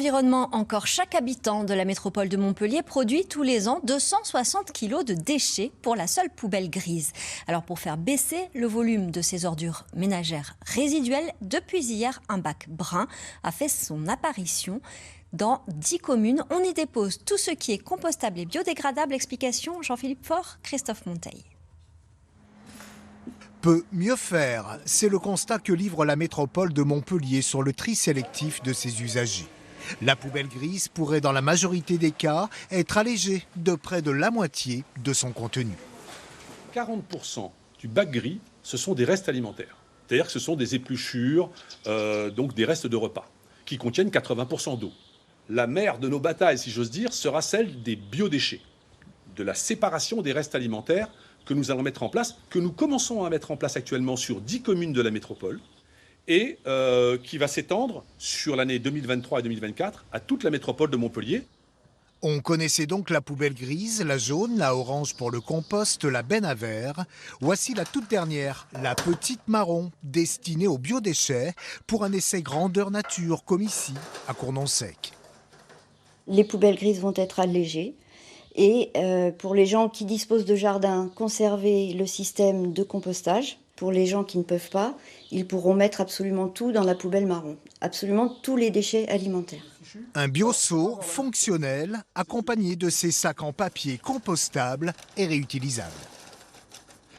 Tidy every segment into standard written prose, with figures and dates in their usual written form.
environnement, encore chaque habitant de la métropole de Montpellier produit tous les ans 260 kg de déchets pour la seule poubelle grise. Alors pour faire baisser le volume de ces ordures ménagères résiduelles, depuis hier, un bac brun a fait son apparition. Dans 10 communes, on y dépose tout ce qui est compostable et biodégradable. Explication Jean-Philippe Faure, Christophe Monteil. Peut mieux faire, c'est le constat que livre la métropole de Montpellier sur le tri sélectif de ses usagers. La poubelle grise pourrait dans la majorité des cas être allégée de près de la moitié de son contenu. 40% du bac gris, ce sont des restes alimentaires. C'est-à-dire que ce sont des épluchures, donc des restes de repas, qui contiennent 80% d'eau. La mère de nos batailles, si j'ose dire, sera celle des biodéchets, de la séparation des restes alimentaires que nous allons mettre en place, que nous commençons à mettre en place actuellement sur 10 communes de la métropole et qui va s'étendre sur l'année 2023 et 2024 à toute la métropole de Montpellier. On connaissait donc la poubelle grise, la jaune, la orange pour le compost, la benne à verre. Voici la toute dernière, la petite marron, destinée aux biodéchets pour un essai grandeur nature comme ici à Cournon-Sec. Les poubelles grises vont être allégées. Et pour les gens qui disposent de jardins, conserver le système de compostage. Pour les gens qui ne peuvent pas, ils pourront mettre absolument tout dans la poubelle marron. Absolument tous les déchets alimentaires. Un bioseau fonctionnel accompagné de ces sacs en papier compostables et réutilisables.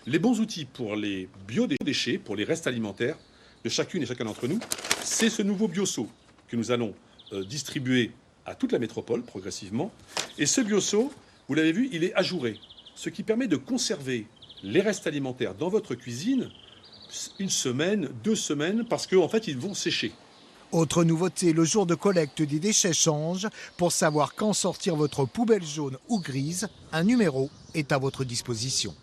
Les bons outils pour les biodéchets, pour les restes alimentaires de chacune et chacun d'entre nous, c'est ce nouveau bioseau que nous allons distribuer à toute la métropole progressivement. Et ce bioseau, vous l'avez vu, il est ajouré, ce qui permet de conserver les restes alimentaires dans votre cuisine 1 semaine, 2 semaines, parce qu'en fait, ils vont sécher. Autre nouveauté, le jour de collecte des déchets change. Pour savoir quand sortir votre poubelle jaune ou grise, un numéro est à votre disposition.